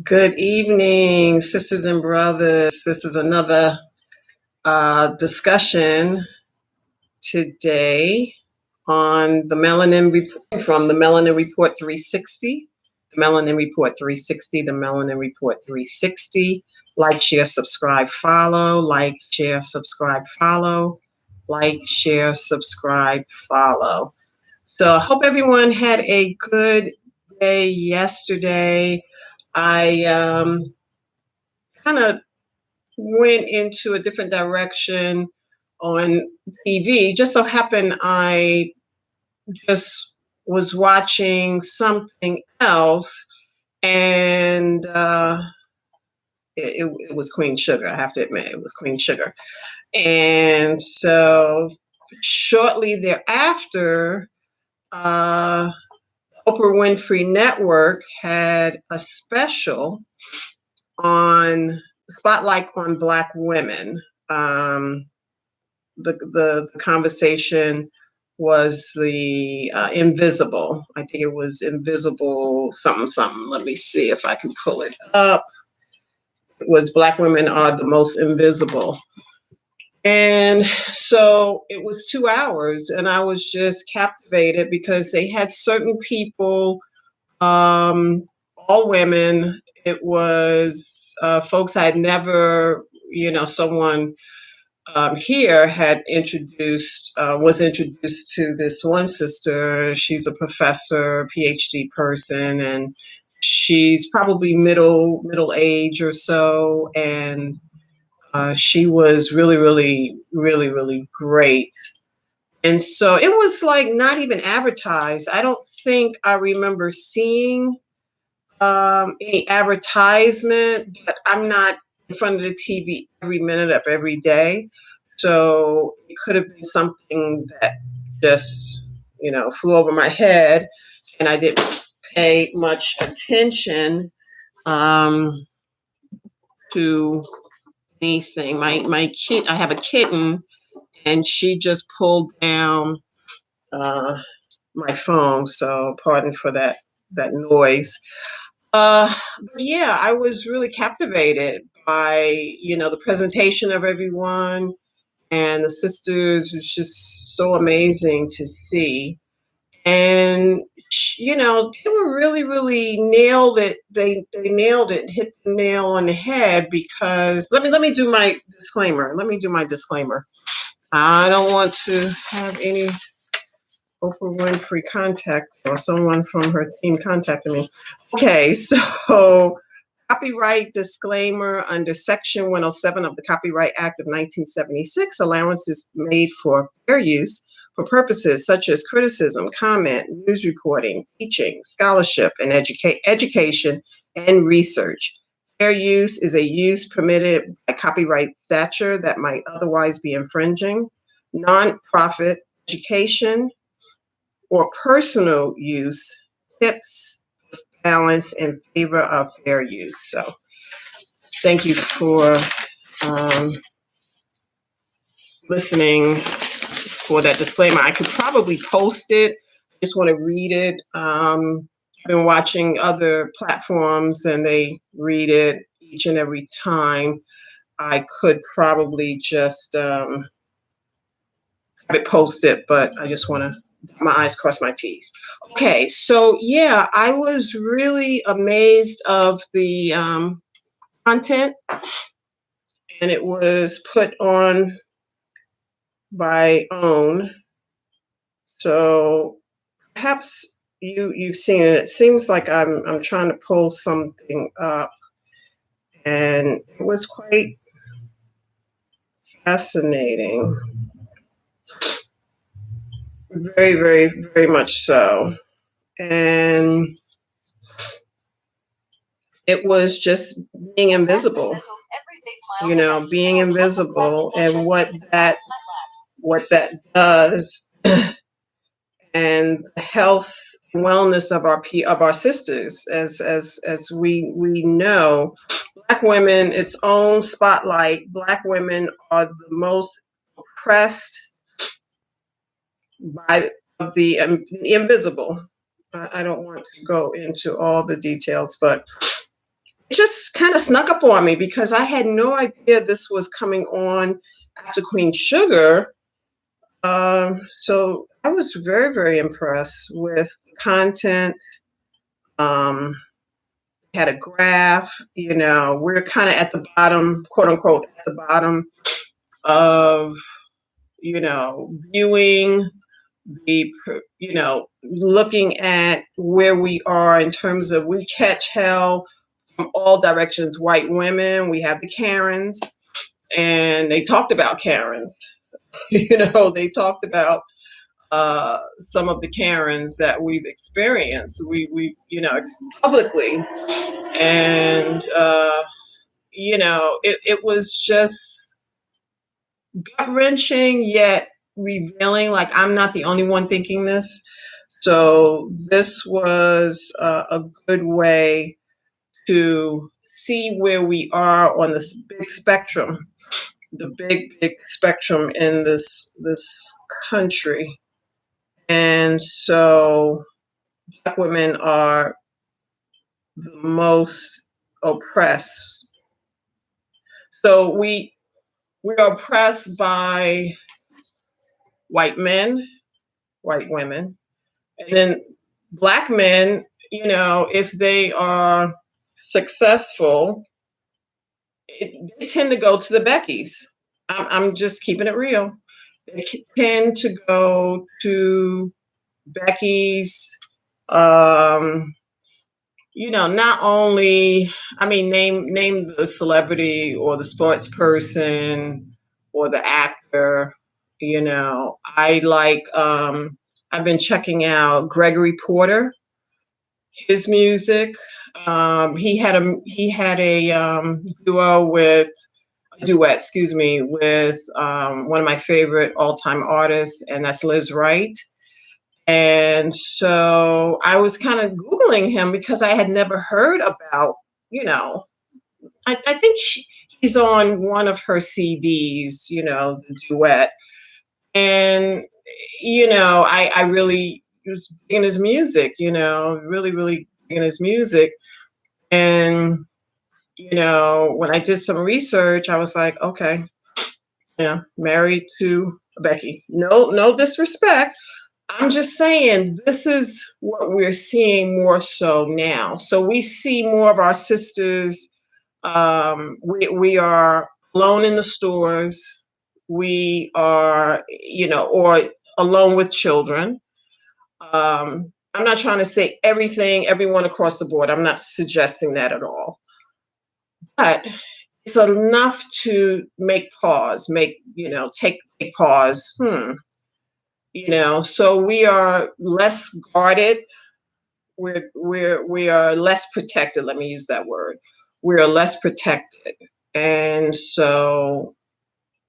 Good evening, sisters and brothers. This is another discussion today on the Melanin Report from the Melanin Report 360. The Melanin Report 360, the Melanin Report 360. Like, share, subscribe, follow. Like, share, subscribe, follow. Like, share, subscribe, follow. So I hope everyone had a good day yesterday. I kind of went into a different direction on TV. Just so happened I just was watching something else, and it was Queen Sugar. I have to admit, it was Queen Sugar. And so shortly thereafter, uh, Oprah Winfrey Network had a special on Spotlight on Black women. Um, the conversation was the invisible. I think it was invisible something something. Let me see if I can pull it up. It was Black women are the most invisible. And so it was 2 hours, and I was just captivated because they had certain people, all women. It was folks I'd never, someone here had was introduced to this one sister. She's a professor, PhD person, and she's probably middle age or so. And she was really, really, really, really great. And so it was like not even advertised. I don't think I remember seeing any advertisement, but I'm not in front of the TV every minute of every day. So it could have been something that just, flew over my head, and I didn't pay much attention um, to anything. I have a kitten, and she just pulled down uh, my phone. So pardon for that noise. But yeah, I was really captivated by, the presentation of everyone, and the sisters was just so amazing to see. And, they were really, really nailed it. They nailed it, hit the nail on the head because let me do my disclaimer. Let me do my disclaimer. I don't want to have any Oprah Winfrey contact or someone from her team contacting me. Okay, so copyright disclaimer under Section 107 of the Copyright Act of 1976, allowance is made for fair use for purposes such as criticism, comment, news reporting, teaching, scholarship, and education and research. Fair use is a use permitted by copyright statute that might otherwise be infringing. Nonprofit education or personal use tips balance in favor of fair use. So thank you for um, listening for that disclaimer. I could probably post it. I just want to read it. I've been watching other platforms and they read it each and every time. I could probably just have it posted, but I just want to my eyes cross my teeth. Okay, so yeah, I was really amazed of the content, and it was put on by OWN. So perhaps you've seen it. It seems like I'm trying to pull something up, and it was quite fascinating. Very, very, very much so. And it was just being invisible, being invisible and what that does, and the health and wellness of our sisters. As we know, Black women, its own spotlight. Black women are the most oppressed by the invisible. I don't want to go into all the details, but it just kind of snuck up on me because I had no idea this was coming on after Queen Sugar. So I was very, very impressed with the content. Um, had a graph, we're kind of at the bottom, quote unquote, at the bottom of, viewing looking at where we are in terms of we catch hell from all directions. White women, we have the Karens, and they talked about Karen. They talked about uh, some of the Karens that we've experienced. Publicly, and it was just gut wrenching yet revealing. Like I'm not the only one thinking this. So this was a good way to see where we are on this big spectrum, the big spectrum in this country. And so Black women are the most oppressed. So we are oppressed by white men, white women, and then Black men, if they are successful, they tend to go to the Beckys. I'm just keeping it real. They tend to go to Becky's. Um, not only, I mean, name the celebrity or the sports person or the actor. I like. I've been checking out Gregory Porter, his music. He had a duet, excuse me, with one of my favorite all-time artists, and that's Liz Wright. And so I was kind of Googling him because I had never heard about, you know, I think he's on one of her CDs, the duet. And, I really was digging his music, really, really digging his music. And, when I did some research, I was like, okay, married to Becky. No, no disrespect. I'm just saying this is what we're seeing more so now. So we see more of our sisters. We are alone in the stores. We are, or alone with children. I'm not trying to say everyone across the board. I'm not suggesting that at all. But it's enough to make pause, take pause. So we are less guarded. We are less protected. Let me use that word. We are less protected, and so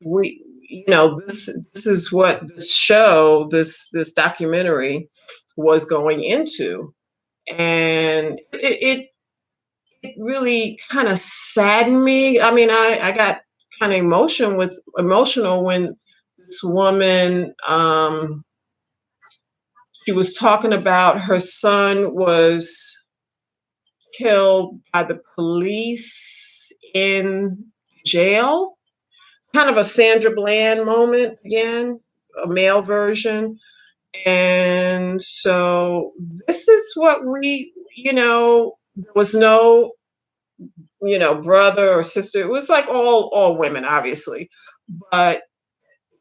this is what this show, this documentary, was going into, and it really kind of saddened me. I mean, I got kind of emotional when this woman, she was talking about her son was killed by the police in jail. Kind of a Sandra Bland moment again, a male version. And so this is what there was no, brother or sister. It was like all women, obviously. But,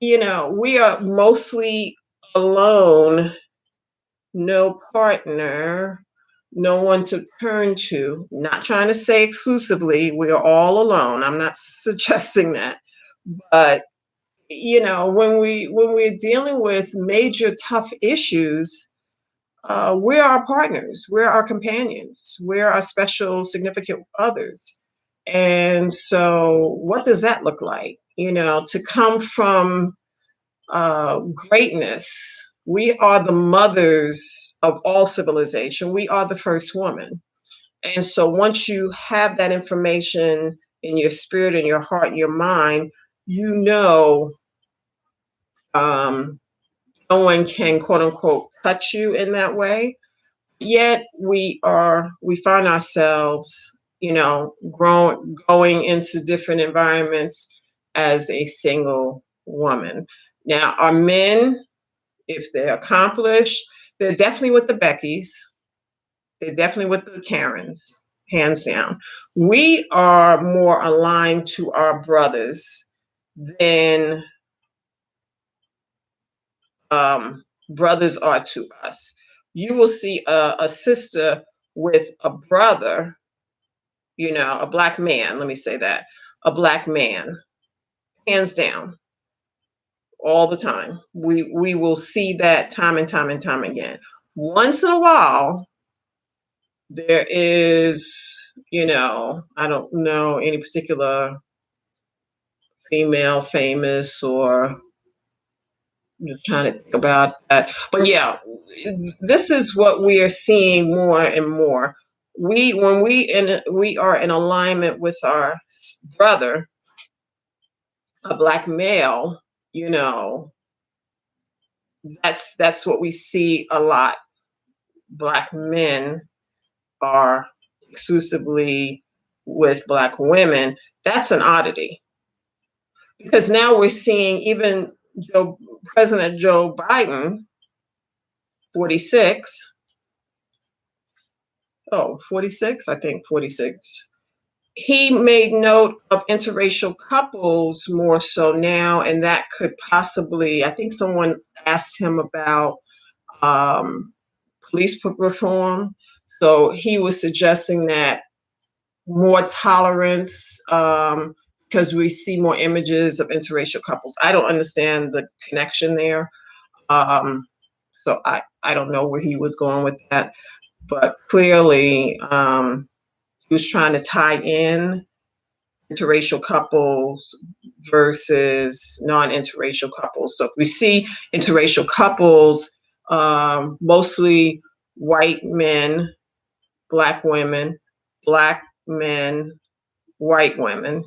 we are mostly alone, no partner, no one to turn to. Not trying to say exclusively, we are all alone. I'm not suggesting that. But, when we're dealing with major tough issues, we're our partners, we're our companions, we're our special significant others. And so what does that look like? To come from greatness. We are the mothers of all civilization. We are the first woman. And so once you have that information in your spirit, in your heart, your mind, um, no one can quote unquote touch you in that way. Yet we find ourselves going into different environments as a single woman. Now, our men, if they're accomplished, they're definitely with the Beckys. They're definitely with the Karens, hands down. We are more aligned to our brothers than brothers are to us. You will see a sister with a brother, a black man, let me say that, a black man, hands down, all the time. We will see that time and time and time again. Once in a while, there is, I don't know any particular female famous, or just trying to think about that. But yeah, this is what we are seeing more and more. We are in alignment with our brother, a black male, you know, that's what we see a lot. Black men are exclusively with black women. That's an oddity, because now we're seeing even President Joe Biden, 46. Oh, 46, I think 46. He made note of interracial couples more so now, and that could possibly, I think someone asked him about um, police reform. So he was suggesting that more tolerance, because we see more images of interracial couples. I don't understand the connection there. So I don't know where he was going with that, but clearly he was trying to tie in interracial couples versus non-interracial couples. So if we see interracial couples, mostly white men, black women, black men, white women,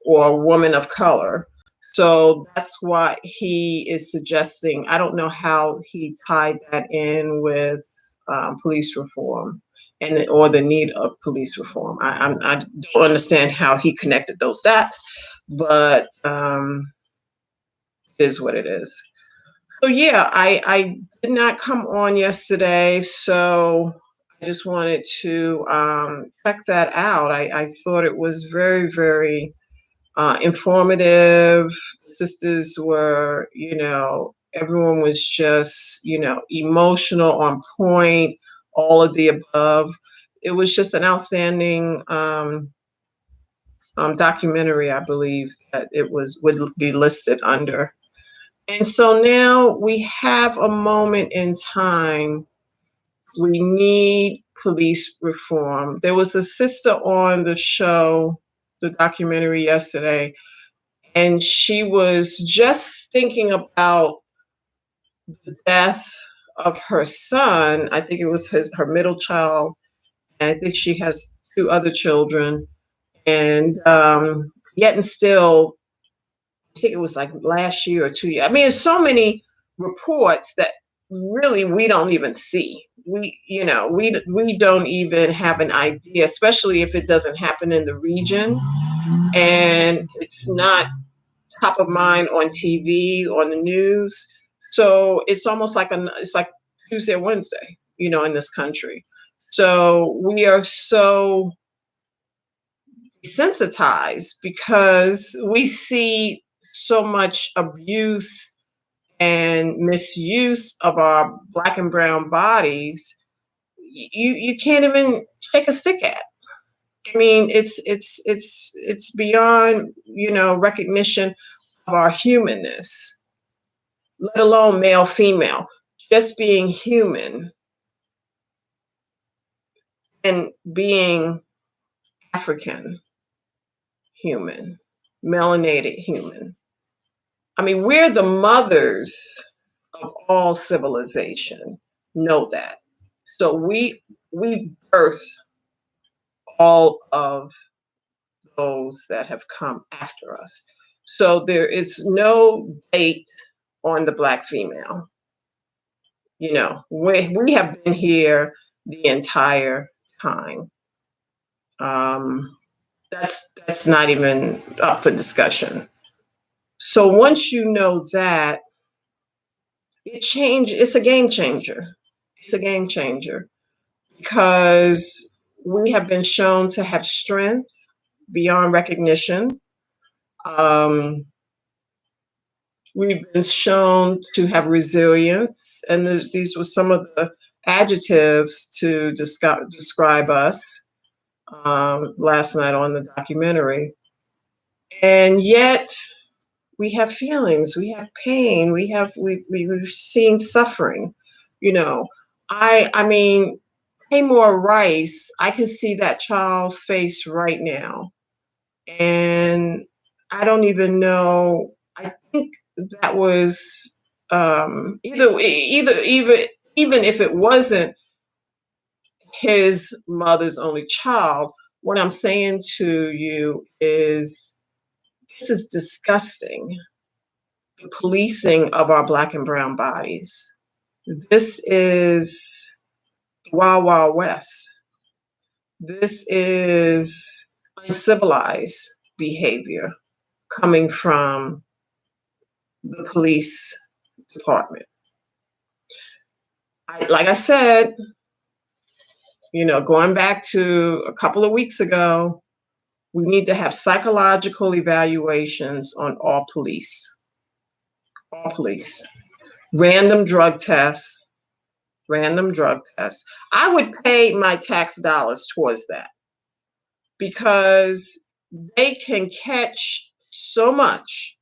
or women of color. So that's why he is suggesting. I don't know how he tied that in with police reform or the need of police reform. I don't understand how he connected those dots, but it is what it is. So yeah, I did not come on yesterday, so I just wanted to check that out. I thought it was very, very informative. The sisters were, everyone was just, emotional, on point, all of the above. It was just an outstanding documentary, I believe that it would be listed under. And so now we have a moment in time. We need police reform. There was a sister on the show, the documentary yesterday, and she was just thinking about the death of her son. I think it was her middle child, and I think she has two other children. And yet and still, I think it was like last year or 2 years. I mean, there's so many reports that really we don't even see. We don't even have an idea, especially if it doesn't happen in the region and it's not top of mind on TV, on the news. So it's almost like it's like Tuesday or Wednesday, in this country. So we are so desensitized because we see so much abuse and misuse of our black and brown bodies. You can't even take a stick at. I mean, it's beyond recognition of our humanness, let alone male, female, just being human and being African human, melanated human. I mean, we're the mothers of all civilization. Know that. So we birth all of those that have come after us. So there is no date on the black female. We have been here the entire time. Um, that's not even up for discussion. So once you know that, it's a game changer. It's a game changer because we have been shown to have strength beyond recognition. Um, we've been shown to have resilience, and these were some of the adjectives to describe us last night on the documentary. And yet, we have feelings, we have pain, we've seen suffering. You know, I mean, Paymore Rice, I can see that child's face right now, and I don't even know. I think that was even if it wasn't his mother's only child. What I'm saying to you is this is disgusting. The policing of our Black and brown bodies. This is the Wild Wild West. This is uncivilized behavior coming from the police department. Like I said, going back to a couple of weeks ago, we need to have psychological evaluations on all police. All police. Random drug tests. Random drug tests. I would pay my tax dollars towards that because they can catch so much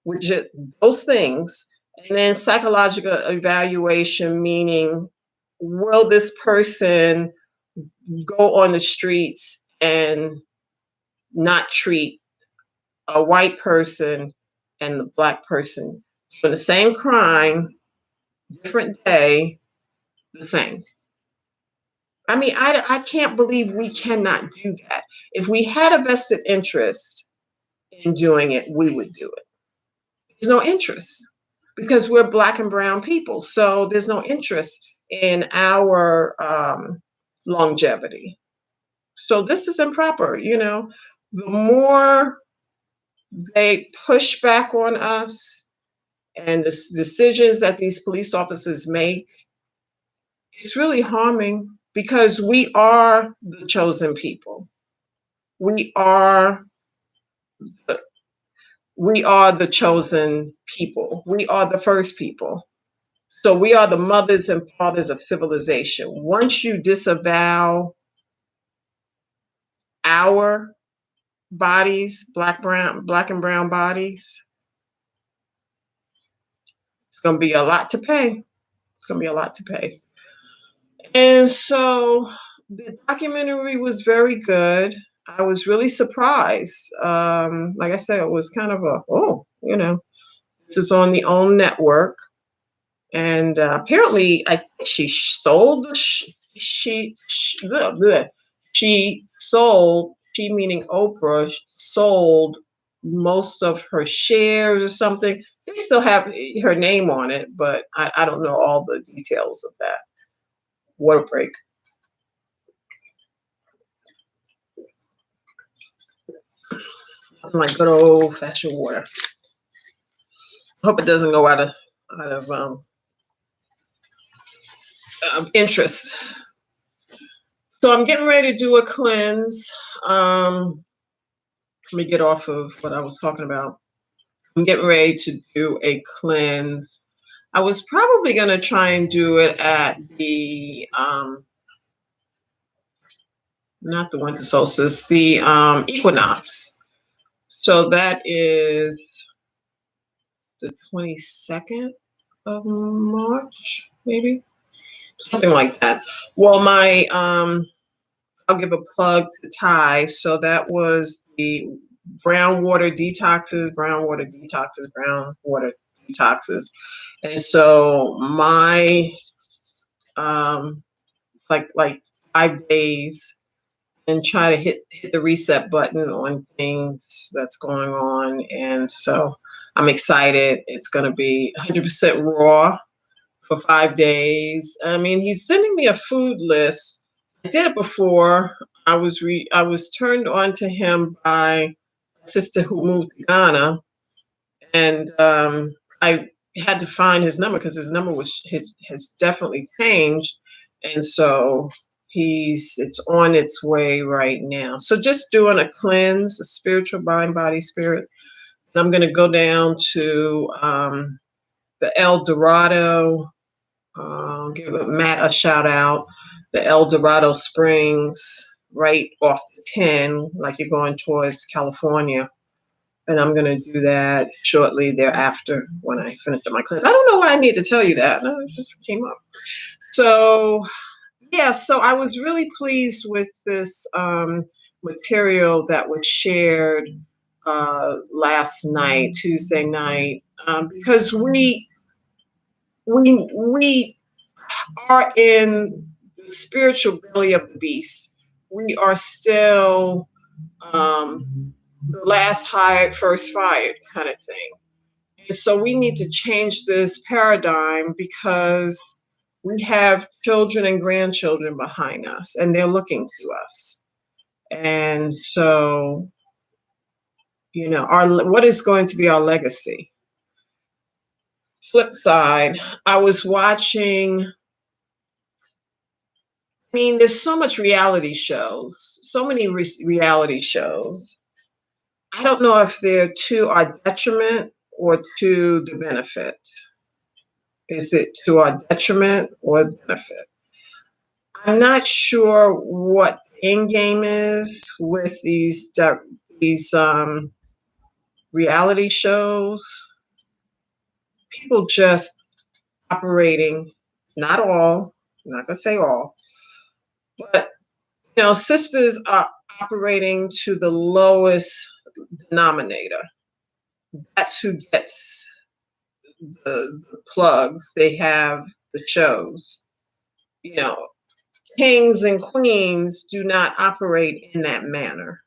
with just those things. And then psychological evaluation, meaning, will this person go on the streets and not treat a white person and the Black person for the same crime, different day, the same? I mean, I can't believe we cannot do that. If we had a vested interest in doing it, we would do it. There's no interest because we're Black and brown people. So there's no interest in our longevity. So this is improper. The more they push back on us and the decisions that these police officers make, it's really harming because we are the chosen people. We are the, we are the chosen people. We are the first people. So we are the mothers and fathers of civilization. Once you disavow our bodies, black and brown bodies, it's going to be a lot to pay. It's going to be a lot to pay. And so the documentary was very good. I was really surprised. Like I said, it was kind of this is on the OWN network. And apparently, I think she sold she meaning Oprah sold most of her shares or something. They still have her name on it, but I don't know all the details of that. Water break. Like good old fashioned water. Hope it doesn't go out of interest. So I'm getting ready to do a cleanse. Let me get off of what I was talking about. I'm getting ready to do a cleanse. I was probably going to try and do it at the, not the winter solstice, the equinox. So that is the 22nd of March, maybe? Something like that. Well, I'll give a plug to Thai. So that was the brown water detoxes. And so my like 5 days and try to hit the reset button on things that's going on. And so I'm excited. It's going to be 100% raw for 5 days. I mean, he's sending me a food list. I did it before. I was turned on to him by a sister who moved to Ghana, and I had to find his number because his number has definitely changed, and so it's on its way right now. So just doing a cleanse, a spiritual mind, body, spirit. And I'm going to go down to the El Dorado. Give Matt a shout out. The El Dorado Springs, right off the 10, like you're going towards California. And I'm going to do that shortly thereafter when I finish up my class. I don't know why I need to tell you that. No, it just came up. So, yeah, so I was really pleased with this material that was shared last night, Tuesday night, because we are in the spiritual belly of the beast. We are still the last hired, first fired kind of thing. And so we need to change this paradigm because we have children and grandchildren behind us and they're looking to us. And so, what is going to be our legacy? Flip side, I was watching, there's so much reality shows, so many reality shows. I don't know if they're to our detriment or to the benefit. Is it to our detriment or benefit? I'm not sure what the end game is with these reality shows. People just operating, not all, I'm not going to say all, but sisters are operating to the lowest denominator. That's who gets the plug. They have the shows. Kings and queens do not operate in that manner.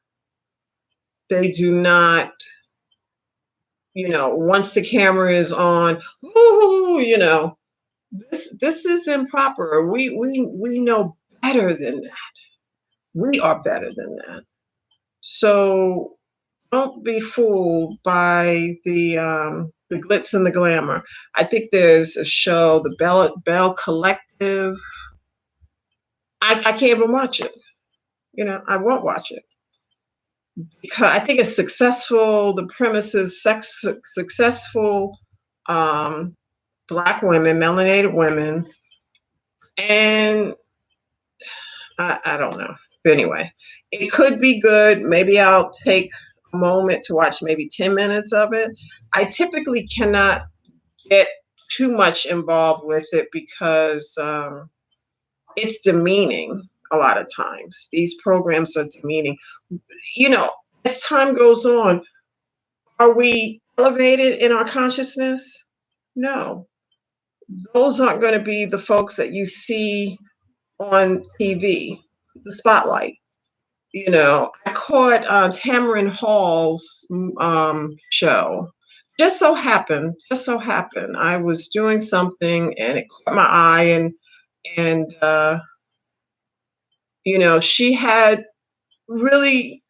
They do not, once the camera is on, this is improper. We know better than that. We are better than that. So don't be fooled by the glitz and the glamour. I think there's a show, the Bell Collective. I can't even watch it. I won't watch it because I think it's successful. The premise is successful Black women, melanated women, and I don't know. But anyway, it could be good. Maybe I'll take a moment to watch maybe 10 minutes of it. I typically cannot get too much involved with it because it's demeaning a lot of times. These programs are demeaning. As time goes on, are we elevated in our consciousness? No. Those aren't going to be the folks that you see on TV, the spotlight. I caught Tamron Hall's show. Just so happened, I was doing something and it caught my eye, and she had really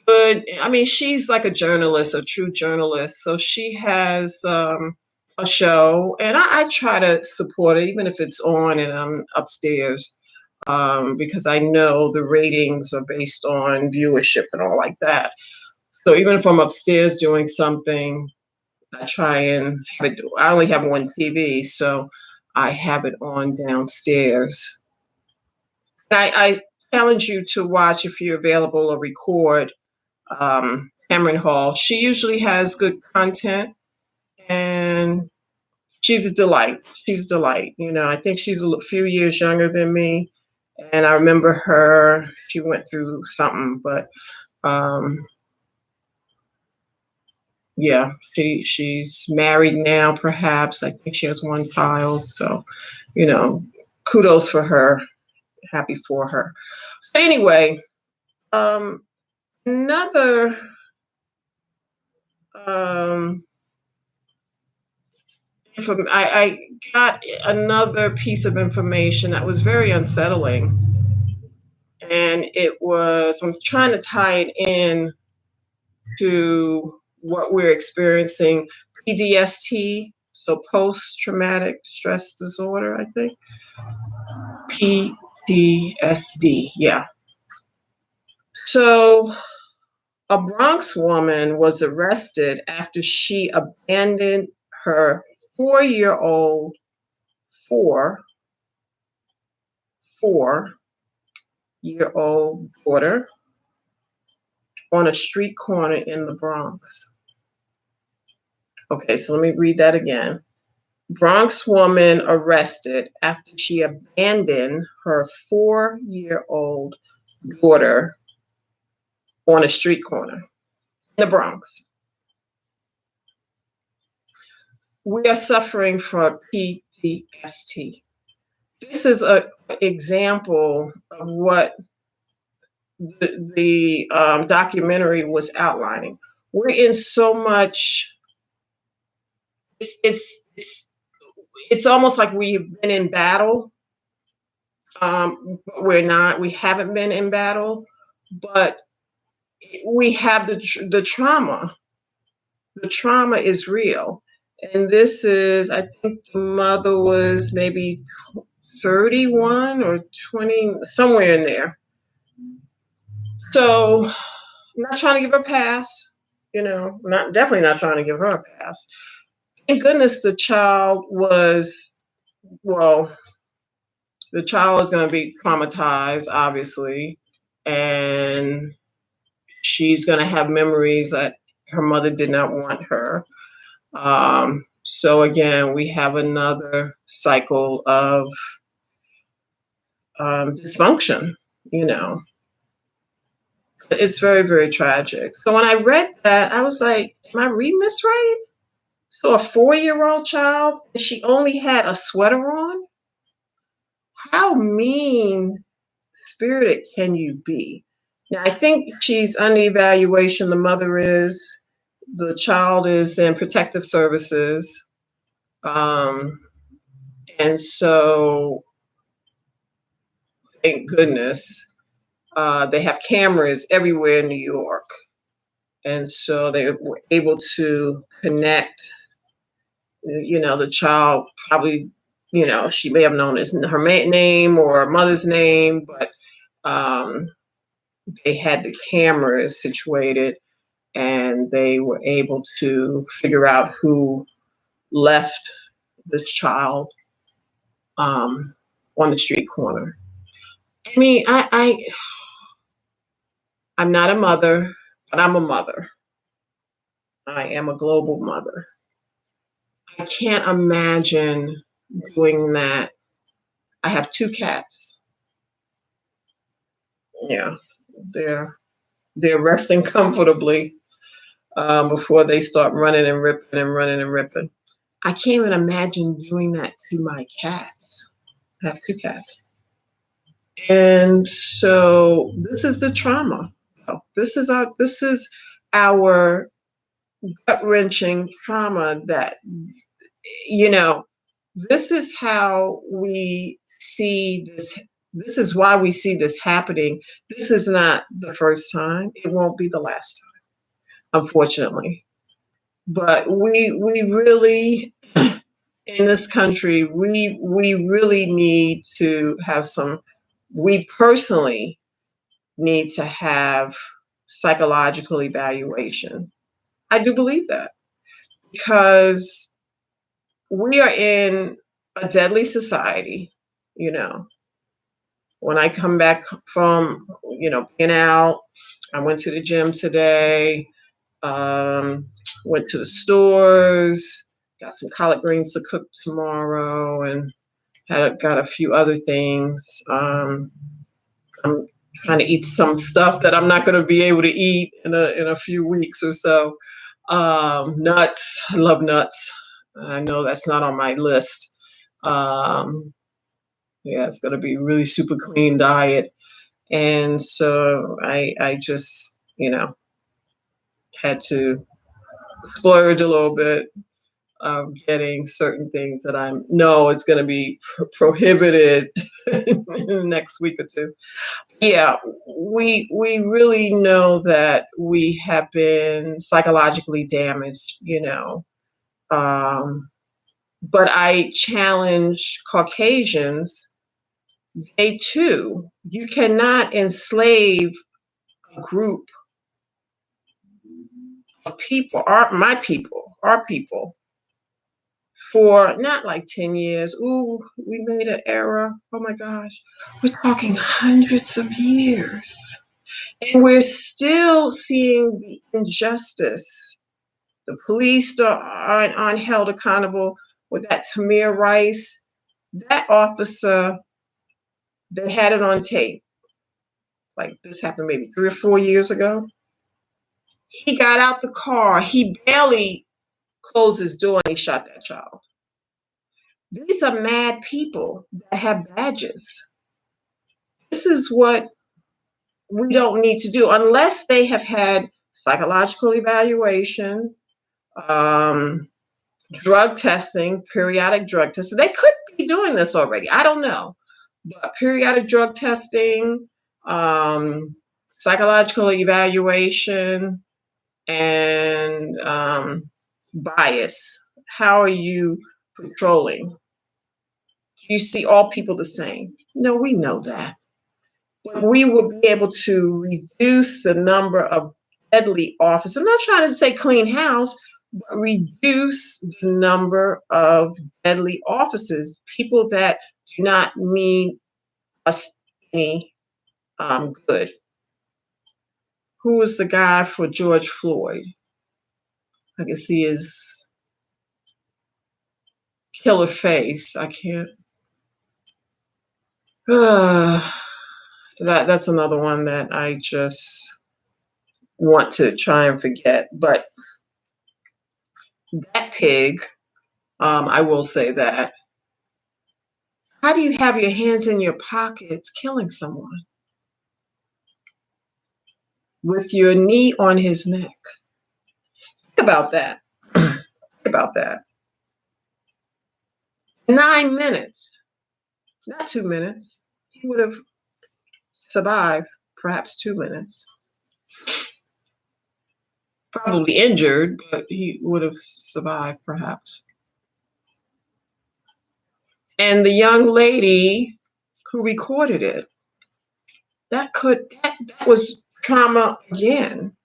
good. She's like a journalist, a true journalist. So she has a show, and I try to support it, even if it's on and I'm upstairs, because I know the ratings are based on viewership and all like that. So even if I'm upstairs doing something, I try and have it. I only have one TV, so I have it on downstairs. I challenge you to watch if you're available or record Cameron Hall. She usually has good content, and she's a delight. She's a delight. I think she's a few years younger than me, and I remember her. She went through something, but yeah, she's married now. Perhaps I think she has one child. So, kudos for her. Happy for her. Anyway, another I got another piece of information that was very unsettling, And I'm trying to tie it in to what we're experiencing, PDST, so post traumatic stress disorder, I think. PTSD, yeah. So a Bronx woman was arrested after she abandoned her 4-year-old, four, 4-year-old daughter on a street corner in the Bronx. Okay, so let me read that again. Bronx woman arrested after she abandoned her 4-year-old daughter on a street corner in the Bronx. We are suffering from PTSD. This is an example of what the documentary was outlining. We're in so much. It's almost like we've been in battle. But we're not. We haven't been in battle, but we have the trauma. The trauma is real, and this is. I think the mother was maybe 31 or 20, somewhere in there. So I'm not trying to give her a pass, definitely not trying to give her a pass. Thank goodness well, the child is going to be traumatized, obviously, and she's going to have memories that her mother did not want her. So again, we have another cycle of dysfunction, you know. It's very, very tragic. So when I read that, I was like, am I reading this right? So a 4-year-old child, and she only had a sweater on? How mean spirited can you be? Now, I think she's under evaluation. The mother is. The child is in protective services. Um, and so, thank goodness, they have cameras everywhere in New York. And so they were able to connect, the child probably, she may have known her name or her mother's name, but um, they had the cameras situated and they were able to figure out who left the child on the street corner. I mean, I'm not a mother, but I'm a mother. I am a global mother. I can't imagine doing that. I have 2 cats. Yeah, they're resting comfortably before they start running and ripping and running and ripping. I can't even imagine doing that to my cats. I have 2 cats. And so this is the trauma. So this is our gut wrenching trauma that, you know, this is how we see this. This is why we see this happening. This is not the first time. It won't be the last time, unfortunately. But we really, in this country, we really need to have some. We personally need to have psychological evaluation. I do believe that because we are in a deadly society, you know. When I come back from, being out, I went to the gym today, um, went to the stores, got some collard greens to cook tomorrow, and got a few other things. I'm trying to eat some stuff that I'm not going to be able to eat in a few weeks or so. Nuts, I love nuts. I know that's not on my list. Um, yeah, it's going to be really super clean diet, and so I just had to splurge a little bit. of getting certain things that I know it's going to be prohibited in the next week or two. Yeah, we really know that we have been psychologically damaged, but I challenge Caucasians. They too, you cannot enslave a group of people, our people, for not like 10 years. Ooh, we made an error. Oh my gosh. We're talking hundreds of years. And we're still seeing the injustice. The police aren't held accountable. With that Tamir Rice, that officer, they had it on tape. Like this happened maybe 3 or 4 years ago. He got out the car. He barely closed his door and he shot that child. These are mad people that have badges. This is what we don't need to do unless they have had psychological evaluation, um, drug testing, periodic drug testing. They could be doing this already. I don't know. But periodic drug testing, um, psychological evaluation, and bias. How are you patrolling? You see all people the same. No, we know that. But we will be able to reduce the number of deadly officers. I'm not trying to say clean house, but reduce the number of deadly officers, people that do not mean us any good. Who was the guy for George Floyd? I can see his killer face. I can't. That's another one that I just want to try and forget. But that pig, I will say that. How do you have your hands in your pockets killing someone with your knee on his neck? Think about that. Think about that. 9 minutes, not 2 minutes. He would have survived perhaps 2 minutes. Probably injured, but he would have survived perhaps. And the young lady who recorded it, that was trauma again.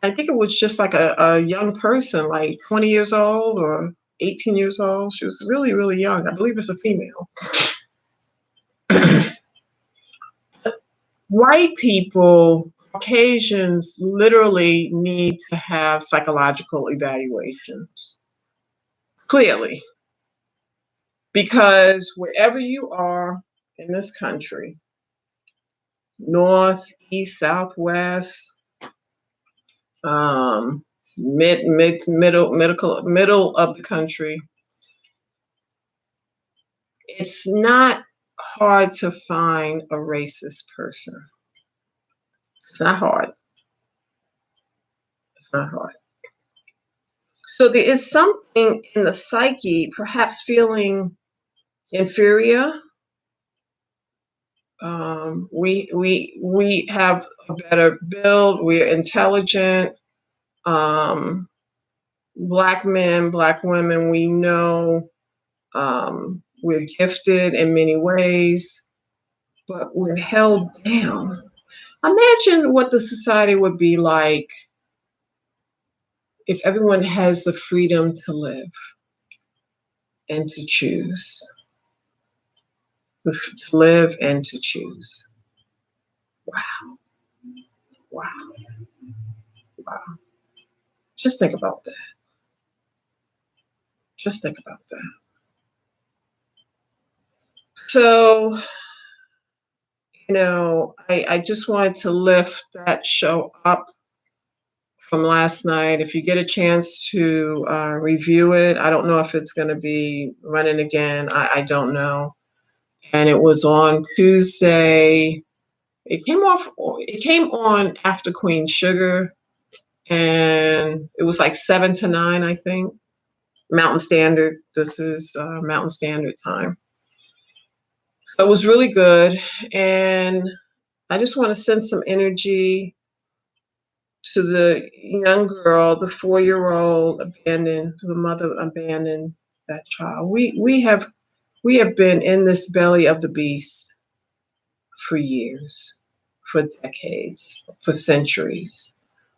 I think it was just like a young person, like 20 years old or 18 years old. She was really, really young. I believe it's a female. White people, Caucasians, literally need to have psychological evaluations. Clearly. Because wherever you are in this country, north, east, southwest, middle of the country, it's not hard to find a racist person. It's not hard. It's not hard. So there is something in the psyche, perhaps feeling inferior. We have a better build. We are intelligent. Black men, Black women, we know we're gifted in many ways, but we're held down. Imagine what the society would be like if everyone has the freedom to live and to choose. To live and to choose. Wow. Wow. Wow. Just think about that. Just think about that. So, I just wanted to lift that show up from last night. If you get a chance to review it, I don't know if it's going to be running again. I don't know. And it was on Tuesday. It came on after Queen Sugar, and it was like 7 to 9, I think. Mountain Standard. This is Mountain Standard Time. So it was really good. And I just want to send some energy to the young girl, the 4-year-old abandoned, the mother abandoned that child. We have been in this belly of the beast for years, for decades, for centuries.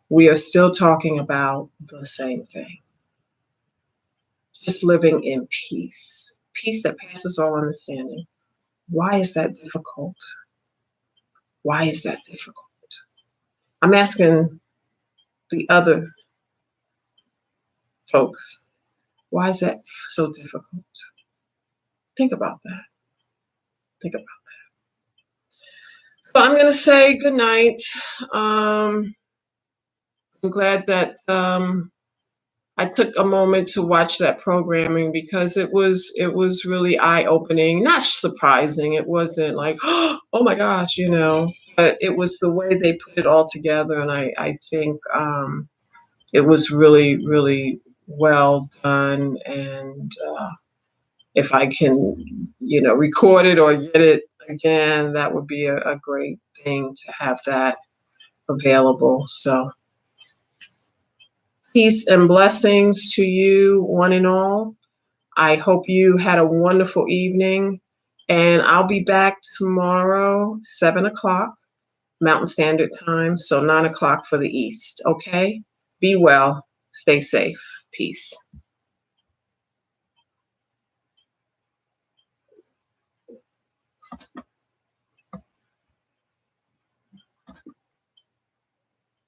We are still talking about the same thing. Just living in peace. Peace that passes all understanding. Why is that difficult? Why is that difficult? I'm asking the other folks, why is that so difficult? Think about that. Think about that. So I'm going to say good night. I'm glad that I took a moment to watch that programming because it was really eye-opening, not surprising. It wasn't like, oh my gosh, but it was the way they put it all together, and I think it was really, really well done. And if I can, record it or get it again, that would be a great thing to have that available. So peace and blessings to you, one and all. I hope you had a wonderful evening, and I'll be back tomorrow, 7 o'clock Mountain Standard Time, so 9 o'clock for the East. Okay? Be well. Stay safe. Peace.